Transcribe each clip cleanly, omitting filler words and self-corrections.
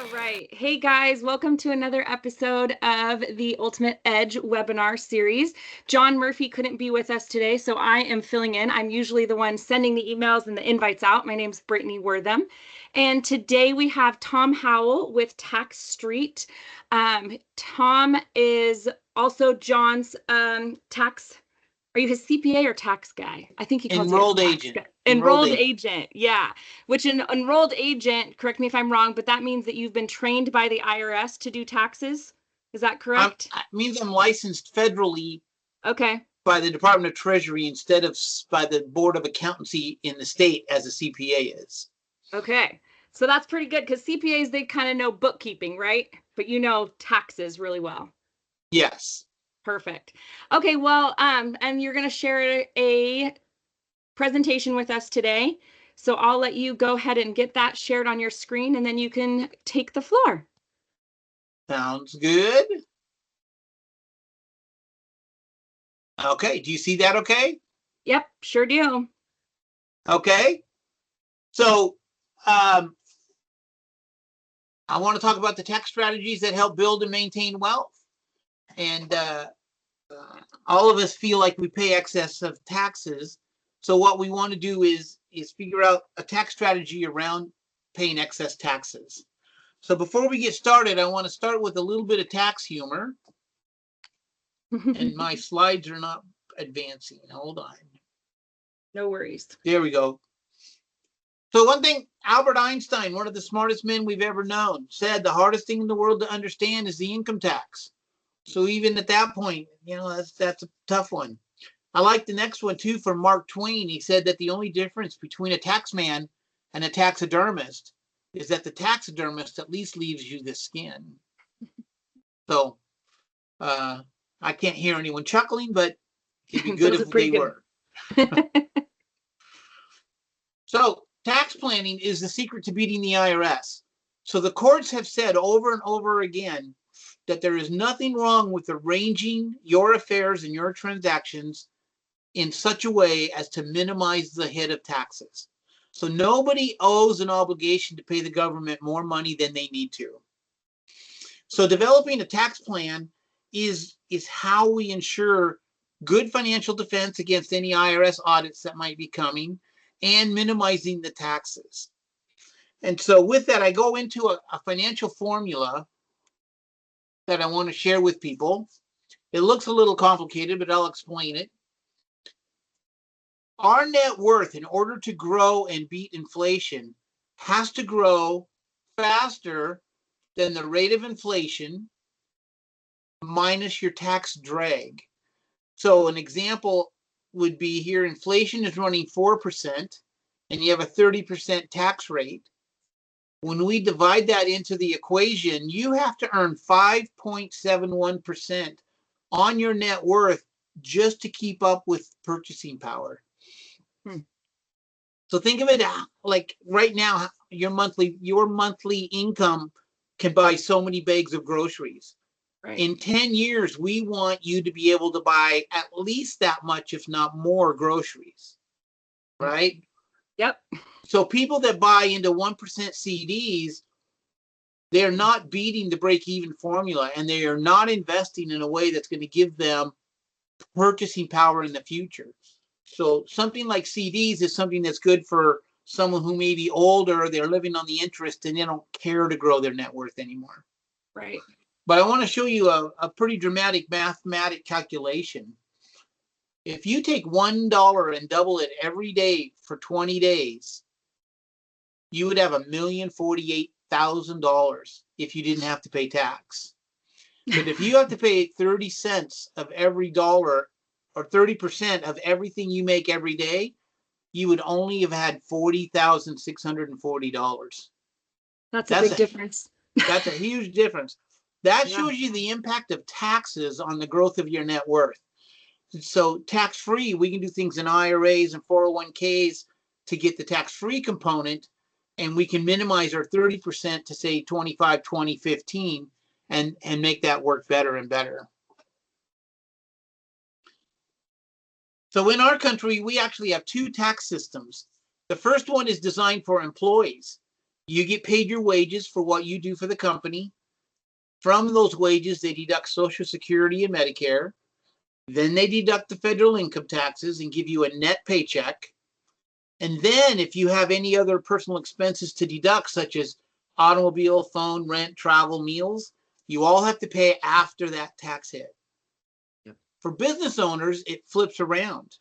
All right. Hey guys, welcome to another episode of the Ultimate Edge webinar series. John Murphy couldn't be with us today, so I am filling in. I'm usually the one sending the emails and the invites out. My name's Brittani Wortham. And today we have Tom Howell with Tax Street. Tom is also John's tax. Are you his CPA or tax guy? I think he calls enrolled you agent. Enrolled agent, yeah. Which an enrolled agent, correct me if I'm wrong, but that means that you've been trained by the IRS to do taxes. Is that correct? It means I'm licensed federally Okay. by the Department of Treasury instead of by the Board of Accountancy in the state as a CPA is. Okay. So that's pretty good because CPAs, they kind of know bookkeeping, right? But you know taxes really well. Yes. Perfect. Okay, well, and you're going to share a presentation with us today. So I'll let you go ahead and get that shared on your screen, and then you can take the floor. Sounds good. Okay, do you see that okay? Yep, sure do. Okay. So I want to talk about the tax strategies that help build and maintain wealth. And all of us feel like we pay excess of taxes. So what we want to do is figure out a tax strategy around paying excess taxes. So before we get started, I want to start with a little bit of tax humor. And my slides are not advancing. Hold on. No worries. There we go. So one thing, Albert Einstein, one of the smartest men we've ever known, said the hardest thing in the world to understand is the income tax. So even at that point, you know, that's a tough one. I like the next one too from Mark Twain. He said that the only difference between a taxman and a taxidermist is that the taxidermist at least leaves you the skin. So I can't hear anyone chuckling, but it'd be good if they were. So tax planning is the secret to beating the IRS. So the courts have said over and over again that there is nothing wrong with arranging your affairs and your transactions in such a way as to minimize the hit of taxes. So nobody owes an obligation to pay the government more money than they need to. So developing a tax plan is how we ensure good financial defense against any IRS audits that might be coming and minimizing the taxes. And so with that, I go into a financial formula that I want to share with people. It looks a little complicated, but I'll explain it. Our net worth, in order to grow and beat inflation, has to grow faster than the rate of inflation minus your tax drag. So an example would be here, inflation is running 4% and you have a 30% tax rate. When we divide that into the equation, you have to earn 5.71% on your net worth just to keep up with purchasing power. So think of it like right now, your monthly income can buy so many bags of groceries. Right. In 10 years, we want you to be able to buy at least that much, if not more, groceries. Right? Yep. So people that buy into 1% CDs, they're not beating the break-even formula, and they are not investing in a way that's going to give them purchasing power in the future. So something like CDs is something that's good for someone who may be older, they're living on the interest, and they don't care to grow their net worth anymore. Right. But I want to show you a pretty dramatic mathematic calculation. If you take $1 and double it every day for 20 days, you would have $1,048,000 if you didn't have to pay tax. But if you have to pay 30 cents of every dollar or 30% of everything you make every day, you would only have had $40,640. That's a big difference. That's a huge difference. That shows you the impact of taxes on the growth of your net worth. So tax-free, we can do things in IRAs and 401ks to get the tax-free component, and we can minimize our 30% to say 25, 20, 15, and make that work better and better. So in our country, we actually have two tax systems. The first one is designed for employees. You get paid your wages for what you do for the company. From those wages, they deduct Social Security and Medicare. Then they deduct the federal income taxes and give you a net paycheck. And then if you have any other personal expenses to deduct, such as automobile, phone, rent, travel, meals, you all have to pay after that tax hit. Yep. For business owners, it flips around.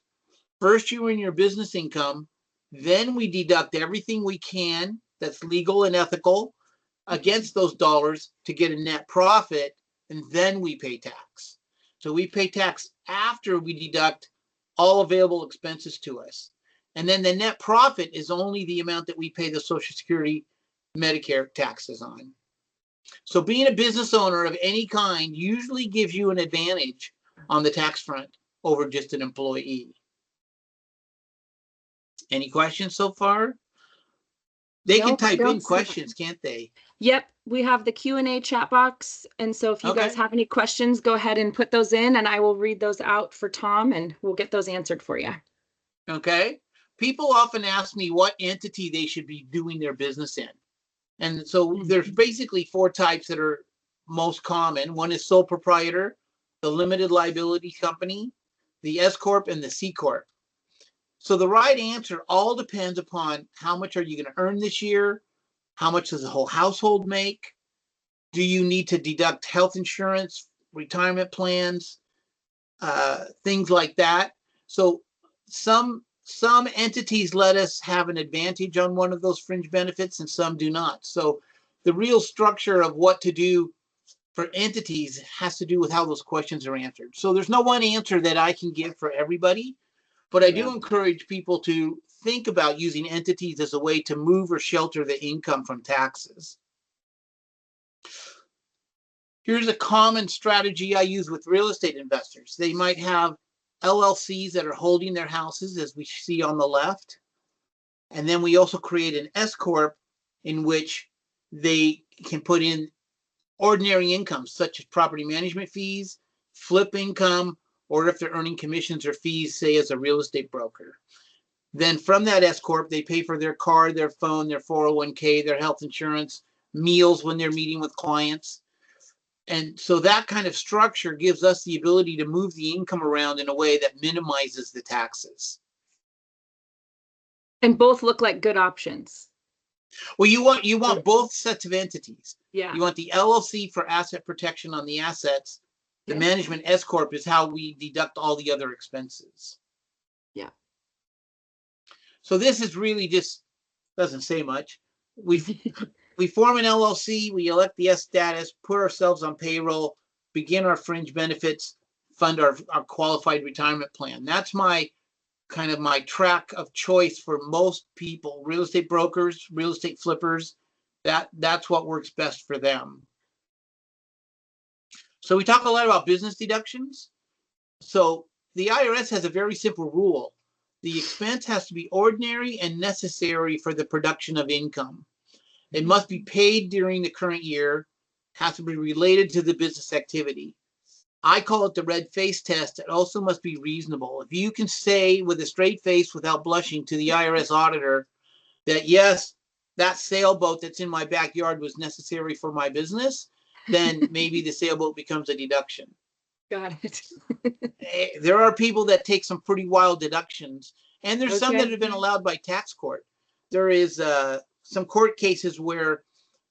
First, you earn your business income. Then we deduct everything we can that's legal and ethical against those dollars to get a net profit, and then we pay tax. So we pay tax after we deduct all available expenses to us. And then the net profit is only the amount that we pay the Social Security, Medicare taxes on. So being a business owner of any kind usually gives you an advantage on the tax front over just an employee. Any questions so far? They can type in questions, can't they? Yep, we have the Q&A chat box. And so if you guys have any questions, go ahead and put those in and I will read those out for Tom and we'll get those answered for you. Okay. People often ask me what entity they should be doing their business in. And so there's basically 4 types that are most common. One is sole proprietor, the limited liability company, the S Corp, and the C Corp. So the right answer all depends upon how much are you going to earn this year? How much does the whole household make? Do you need to deduct health insurance, retirement plans, things like that? So some entities let us have an advantage on one of those fringe benefits and some do not. So the real structure of what to do for entities has to do with how those questions are answered. So there's no one answer that I can give for everybody, but I do encourage people to think about using entities as a way to move or shelter the income from taxes. Here's a common strategy I use with real estate investors. They might have LLCs that are holding their houses, as we see on the left. And then we also create an S Corp in which they can put in ordinary income, such as property management fees, flip income, or if they're earning commissions or fees, say as a real estate broker. Then from that S Corp, they pay for their car, their phone, their 401k, their health insurance, meals when they're meeting with clients. And so that kind of structure gives us the ability to move the income around in a way that minimizes the taxes. And both look like good options. Well, you want both sets of entities. Yeah. You want the LLC for asset protection on the assets. The management S Corp is how we deduct all the other expenses. Yeah. So this is really just doesn't say much. We form an LLC, we elect the S status, put ourselves on payroll, begin our fringe benefits, fund our qualified retirement plan. That's my kind of my track of choice for most people, real estate brokers, real estate flippers. That's what works best for them. So we talk a lot about business deductions. So the IRS has a very simple rule. The expense has to be ordinary and necessary for the production of income. It must be paid during the current year, has to be related to the business activity. I call it the red face test. It also must be reasonable. If you can say with a straight face without blushing to the IRS auditor that, yes, that sailboat that's in my backyard was necessary for my business, then maybe the sailboat becomes a deduction. Got it. There are people that take some pretty wild deductions, and there's some that have been allowed by tax court. There is some court cases where,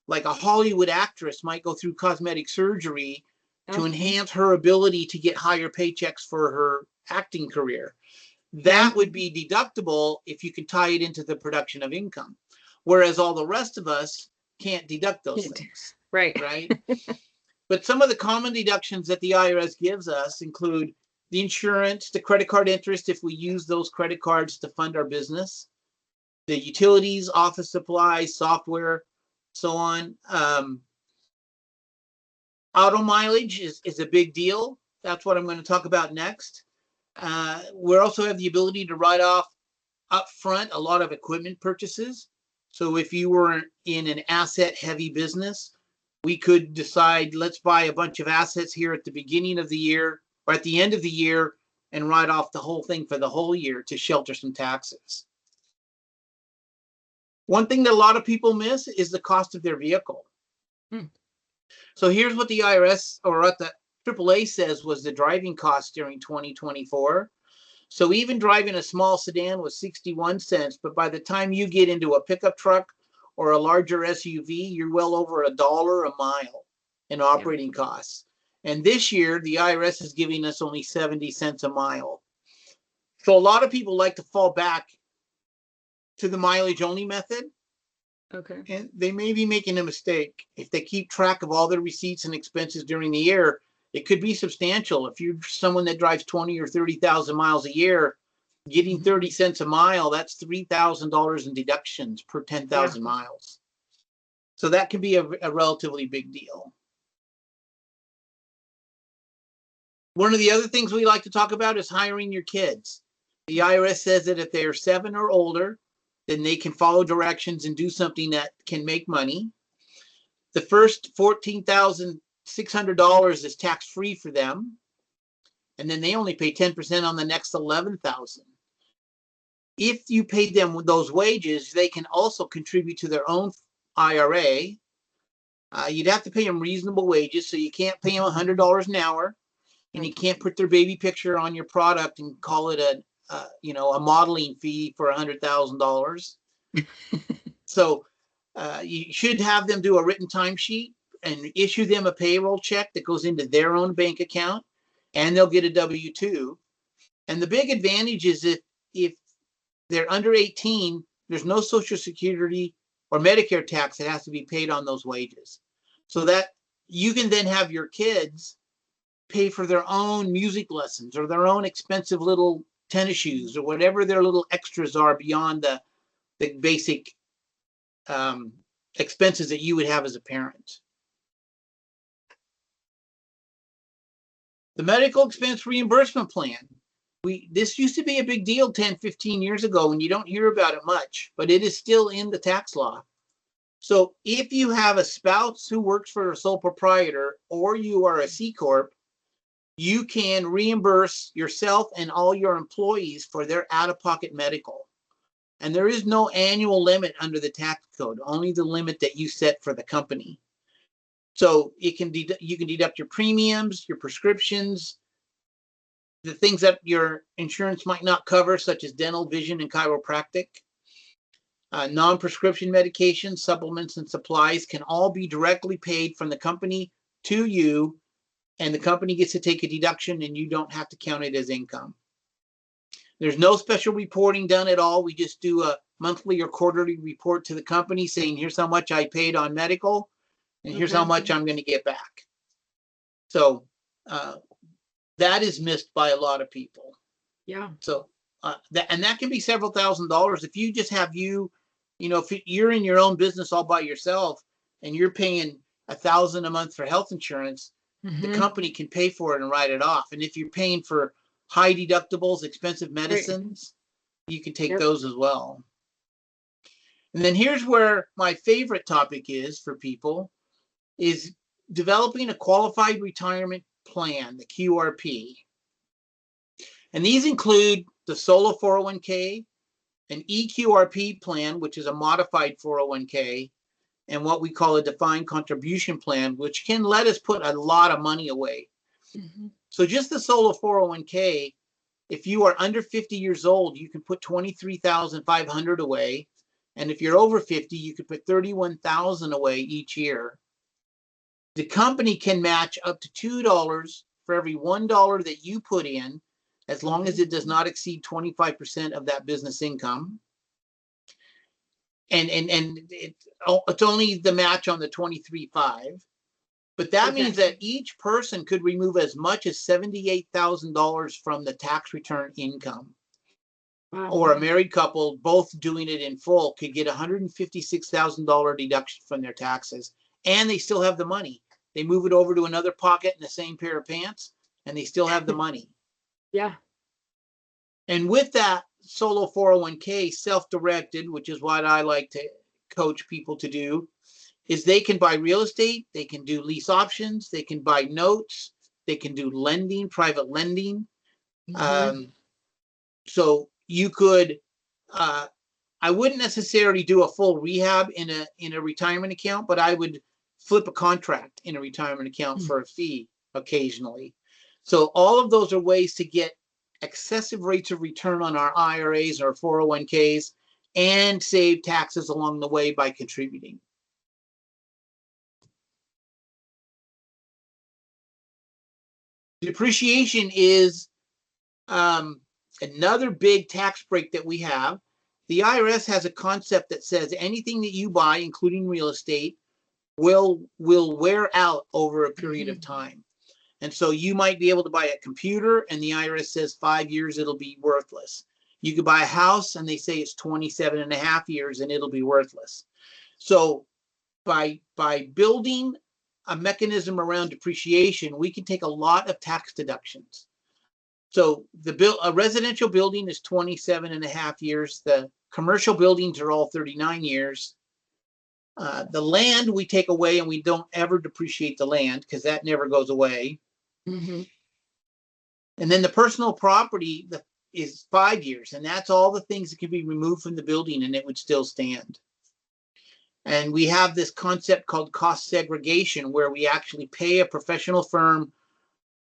like, a Hollywood actress might go through cosmetic surgery to enhance her ability to get higher paychecks for her acting career. That would be deductible if you can tie it into the production of income, whereas all the rest of us can't deduct those things. Right. But some of the common deductions that the IRS gives us include the insurance, the credit card interest if we use those credit cards to fund our business, the utilities, office supplies, software, so on. Auto mileage is a big deal. That's what I'm going to talk about next. We also have the ability to write off upfront a lot of equipment purchases. So if you were in an asset-heavy business, we could decide, let's buy a bunch of assets here at the beginning of the year or at the end of the year and write off the whole thing for the whole year to shelter some taxes. One thing that a lot of people miss is the cost of their vehicle. Hmm. So here's what the IRS or what the AAA says was the driving cost during 2024. So even driving a small sedan was 61 cents, but by the time you get into a pickup truck or a larger SUV, you're well over $1 a mile in operating costs. And this year, the IRS is giving us only 70 cents a mile. So a lot of people like to fall back to the mileage only method. Okay. And they may be making a mistake. If they keep track of all their receipts and expenses during the year, it could be substantial. If you're someone that drives 20 or 30,000 miles a year, getting 30 cents a mile, that's $3,000 in deductions per 10,000 miles. So that can be a relatively big deal. One of the other things we like to talk about is hiring your kids. The IRS says that if they are 7 or older, then they can follow directions and do something that can make money. The first $14,600 is tax-free for them, and then they only pay 10% on the next 11,000. If you paid them with those wages, they can also contribute to their own IRA. You'd have to pay them reasonable wages, so you can't pay them $100 an hour, and you can't put their baby picture on your product and call it a modeling fee for $100,000. So you should have them do a written timesheet and issue them a payroll check that goes into their own bank account, and they'll get a W-2. And the big advantage is that if they're under 18, there's no Social Security or Medicare tax that has to be paid on those wages. So that you can then have your kids pay for their own music lessons or their own expensive little tennis shoes or whatever their little extras are beyond the basic expenses that you would have as a parent. The medical expense reimbursement plan. This used to be a big deal 10, 15 years ago, and you don't hear about it much, but it is still in the tax law. So if you have a spouse who works for a sole proprietor or you are a C Corp, you can reimburse yourself and all your employees for their out-of-pocket medical. And there is no annual limit under the tax code, only the limit that you set for the company. So you can deduct your premiums, your prescriptions, the things that your insurance might not cover, such as dental, vision, and chiropractic. Non-prescription medications, supplements, and supplies can all be directly paid from the company to you, and the company gets to take a deduction, and you don't have to count it as income. There's no special reporting done at all. We just do a monthly or quarterly report to the company saying, here's how much I paid on medical, and here's how much I'm going to get back. So that is missed by a lot of people. Yeah. So that can be several $1,000s. If you just have if you're in your own business all by yourself and you're paying $1,000 a month for health insurance, the company can pay for it and write it off. And if you're paying for high deductibles, expensive medicines, you can take those as well. And then here's where my favorite topic is for people is developing a qualified retirement plan, the QRP. And these include the solo 401k, an EQRP plan, which is a modified 401k, and what we call a defined contribution plan, which can let us put a lot of money away. So just the solo 401k, if you are under 50 years old, you can put $23,500 away. And if you're over 50, you could put $31,000 away each year. The company can match up to $2 for every $1 that you put in, as long as it does not exceed 25% of that business income. And it's only the match on the 23.5. But that means that each person could remove as much as $78,000 from the tax return income. Wow. Or a married couple, both doing it in full, could get $156,000 deduction from their taxes, and they still have the money. They move it over to another pocket in the same pair of pants, and they still have the money. Yeah. And with that solo 401k, self-directed, which is what I like to coach people to do, is they can buy real estate, they can do lease options, they can buy notes, they can do lending, private lending. So you could I wouldn't necessarily do a full rehab in a retirement account, but I would flip a contract in a retirement account for a fee occasionally. So all of those are ways to get excessive rates of return on our IRAs or 401ks and save taxes along the way by contributing. Depreciation is another big tax break that we have. The IRS has a concept that says anything that you buy, including real estate, will wear out over a period of time. And so you might be able to buy a computer and the IRS says 5 years it'll be worthless. You could buy a house and they say it's 27 and a half years and it'll be worthless. So by building a mechanism around depreciation, we can take a lot of tax deductions. So a residential building is 27 and a half years. The commercial buildings are all 39 years. The land we take away and we don't ever depreciate the land because that never goes away. And then the personal property is 5 years, and that's all the things that can be removed from the building and it would still stand. And we have this concept called cost segregation, where we actually pay a professional firm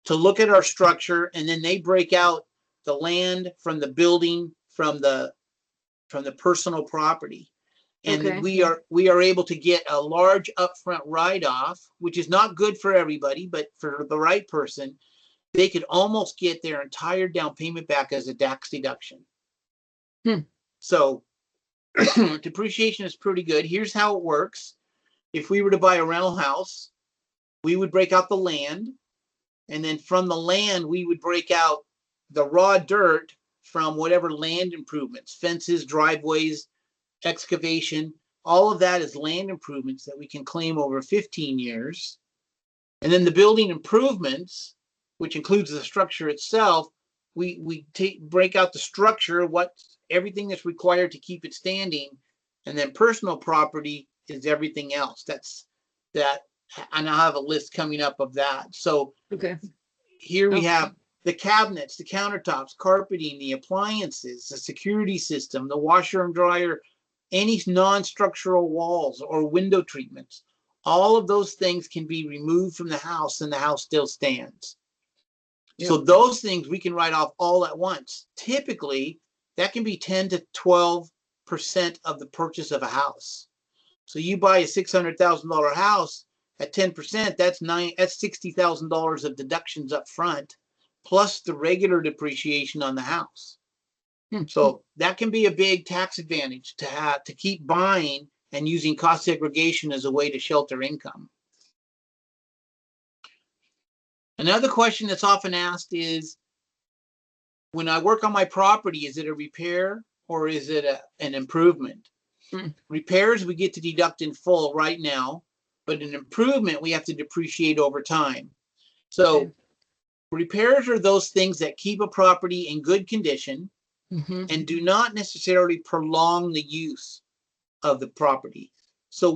to look at our structure, and then they break out the land from the building from the personal property. And we are able to get a large upfront write-off, which is not good for everybody, but for the right person, they could almost get their entire down payment back as a tax deduction. So depreciation is pretty good. Here's how it works. If we were to buy a rental house, we would break out the land, and then from the land, we would break out the raw dirt from whatever land improvements, fences, driveways, excavation. All of that is land improvements that we can claim over 15 years. And then the building improvements, which includes the structure itself, we break out the structure, everything that's required to keep it standing, and then personal property is everything else. And I'll have a list coming up of that. So here we have the cabinets, the countertops, carpeting, the appliances, the security system, the washer and dryer, any non-structural walls or window treatments. All of those things can be removed from the house and the house still stands. So those things we can write off all at once. Typically, that can be 10 to 12% of the purchase of a house. So you buy a $600,000 house at 10%, that's $60,000 of deductions up front, plus the regular depreciation on the house. So that can be a big tax advantage to keep buying and using cost segregation as a way to shelter income. Another question that's often asked is, when I work on my property, is it a repair or is it an improvement? Repairs we get to deduct in full right now, but an improvement we have to depreciate over time. So repairs are those things that keep a property in good condition and do not necessarily prolong the use of the property. So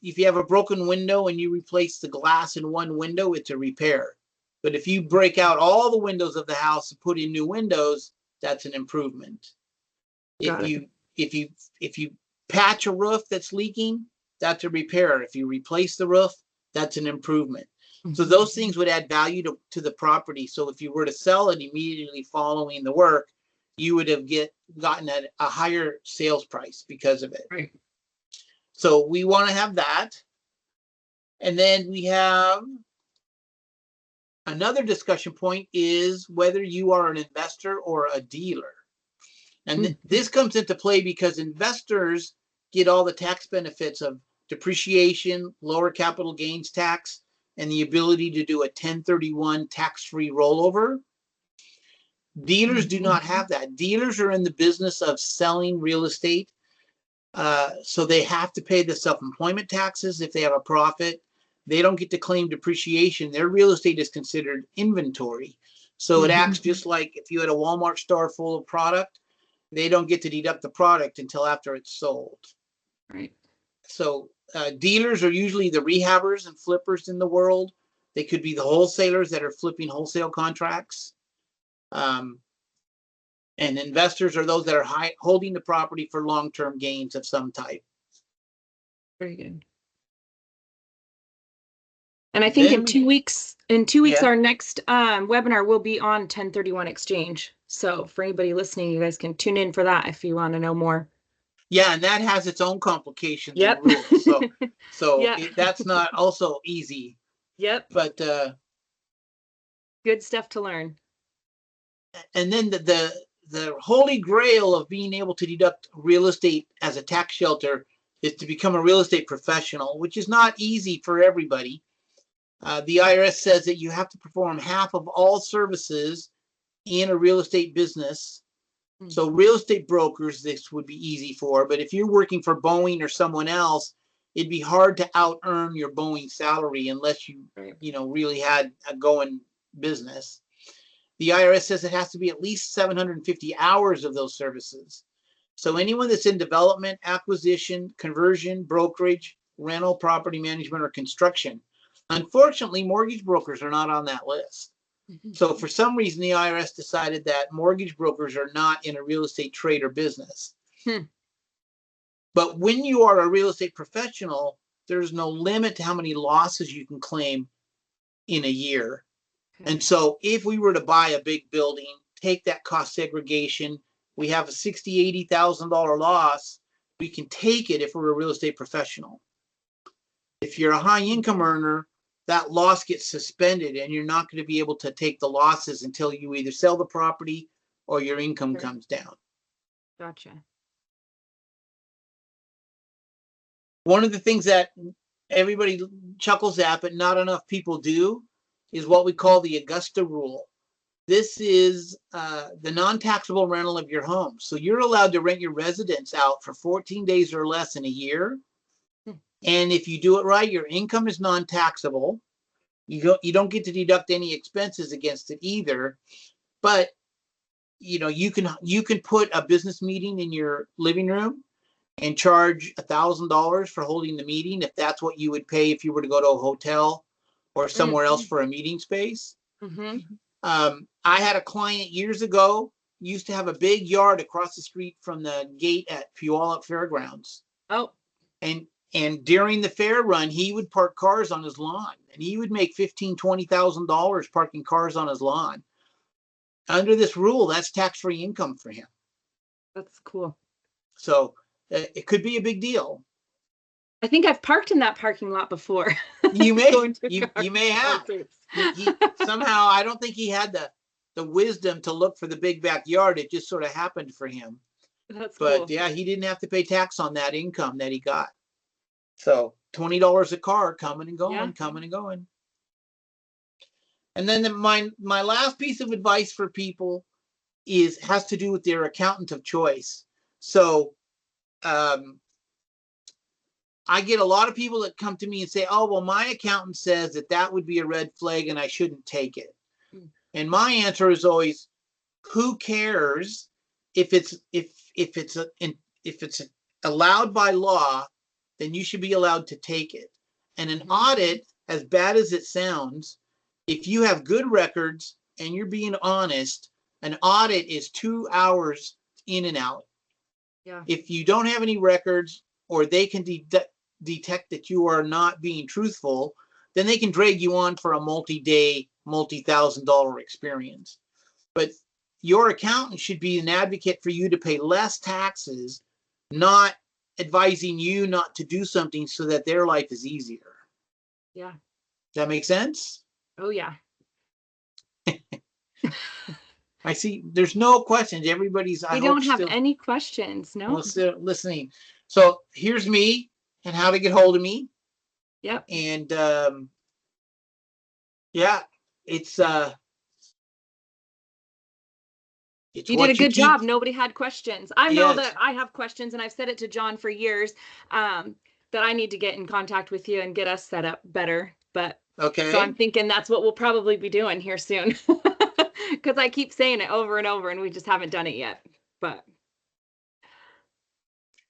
if you have a broken window and you replace the glass in one window, it's a repair. But if you break out all the windows of the house and put in new windows, that's an improvement. If you patch a roof that's leaking, that's a repair. If you replace the roof, that's an improvement. So those things would add value to the property. So if you were to sell it immediately following the work, you would have gotten a higher sales price because of it. Right. So we want to have that. And then we have another discussion point is whether you are an investor or a dealer. And this comes into play because investors get all the tax benefits of depreciation, lower capital gains tax, and the ability to do a 1031 tax-free rollover. Dealers do not have that. Dealers are in the business of selling real estate. So they have to pay the self-employment taxes if they have a profit. They don't get to claim depreciation. Their real estate is considered inventory. So it acts just like if you had a Walmart store full of product, they don't get to deduct the product until after it's sold. Right. So dealers are usually the rehabbers and flippers in the world. They could be the wholesalers that are flipping wholesale contracts. And investors are those that are holding the property for long-term gains of some type. Very good. And I think Then in 2 weeks, yeah. our next webinar will be on 1031 exchange. So for anybody listening, you guys can tune in for that if you want to know more. Yeah, and that has its own complications and Yep. rules. So Yeah. that's not also easy. Yep. But Good stuff to learn. and then the holy grail of being able to deduct real estate as a tax shelter is to become a real estate professional, which is not easy for everybody. The IRS says that you have to perform half of all services in a real estate business. So real estate brokers, this would be easy for, but if you're working for Boeing or someone else, it'd be hard to out earn your Boeing salary unless you, really had a going business. The IRS says it has to be at least 750 hours of those services. So anyone that's in development, acquisition, conversion, brokerage, rental, property management, or construction. Unfortunately, mortgage brokers are not on that list. So for some reason, the IRS decided that mortgage brokers are not in a real estate trade or business. But when you are a real estate professional, there's no limit to how many losses you can claim in a year. And so if we were to buy a big building, take that cost segregation, we have a $60,000, $80,000 loss, we can take it if we're a real estate professional. If you're a high income earner, that loss gets suspended and you're not going to be able to take the losses until you either sell the property or your income comes down. Gotcha. One of the things that everybody chuckles at, but not enough people do, is what we call the Augusta rule. This is the non-taxable rental of your home. So you're allowed to rent your residence out for 14 days or less in a year. And if you do it right, your income is non-taxable. You don't get to deduct any expenses against it either. But you can put a business meeting in your living room and charge $1,000 for holding the meeting if that's what you would pay if you were to go to a hotel or somewhere else for a meeting space. I had a client years ago, used to have a big yard across the street from the gate at Puyallup Fairgrounds. Oh. And during the fair run, he would park cars on his lawn, and he would make $15,000, $20,000 parking cars on his lawn. Under this rule, that's tax-free income for him. That's cool. So it could be a big deal. I think I've parked in that parking lot before. You may have. Somehow, I don't think he had the wisdom to look for the big backyard. It just sort of happened for him. That's but cool. Yeah, he didn't have to pay tax on that income that he got. So $20 a car coming and going, coming and going. And then my last piece of advice for people has to do with their accountant of choice. So I get a lot of people that come to me and say, oh, well, my accountant says that would be a red flag and I shouldn't take it. And my answer is always, who cares if it's allowed by law, then you should be allowed to take it. And an audit, as bad as it sounds, if you have good records and you're being honest, an audit is 2 hours in and out. If you don't have any records, or they can detect that you are not being truthful, then they can drag you on for a multi-day, multi-$1,000 experience. But your accountant should be an advocate for you to pay less taxes, not advising you not to do something so that their life is easier. Yeah. Does that make sense? Oh, yeah. I see there's no questions. Everybody's, We don't have any questions. No. Listening. So here's me and how to get hold of me. Yep. And it's you did a good job. Nobody had questions. I know that I have questions, and I've said it to John for years, that I need to get in contact with you and get us set up better. But so I'm thinking that's what we'll probably be doing here soon, because I keep saying it over and over, and we just haven't done it yet. But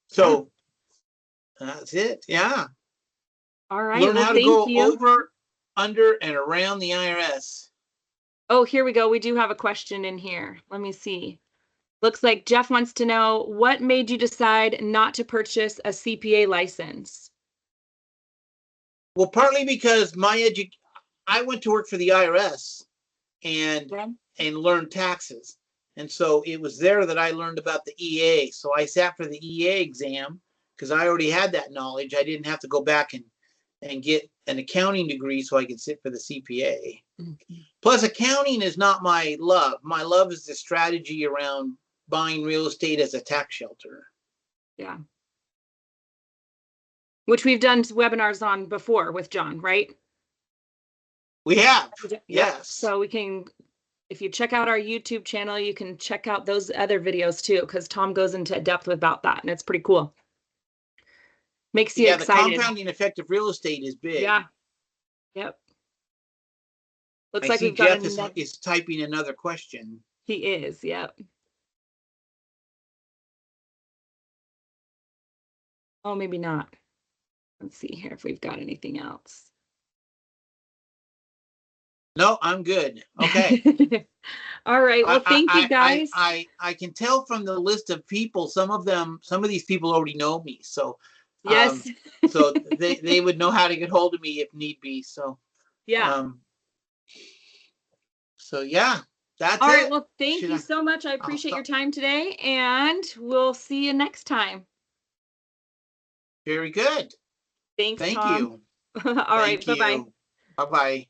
so that's it. Yeah. All right. Learn how to go over, under, and around the IRS. Oh, here we go. We do have a question in here. Let me see. Looks like Jeff wants to know, what made you decide not to purchase a CPA license? Well, partly because I went to work for the IRS and Yeah. and learned taxes. And so it was there that I learned about the EA. So I sat for the EA exam because I already had that knowledge. I didn't have to go back and get an accounting degree so I could sit for the CPA. Mm-hmm. Plus, accounting is not my love. My love is the strategy around buying real estate as a tax shelter. Yeah. Which we've done webinars on before with John, right? We have, Yep. yes. So we can, if you check out our YouTube channel, you can check out those other videos too, because Tom goes into depth about that, and it's pretty cool. Makes you Yeah, the excited. compounding effect of real estate is big. Yeah. Yep. Looks I like see we've got Jeff is typing another question. He is, yep. Oh, maybe not. Let's see here if we've got anything else. No, I'm good. Okay. All right. Well, thank you guys. I can tell from the list of people, some of these people already know me. So Yes. so they would know how to get hold of me if need be. So Yeah. So yeah, that's All it. right. Well, thank you so much. I appreciate your time today, and we'll see you next time. Very good. Thanks, Thank Tom. you. All right. Bye-bye. Bye-bye.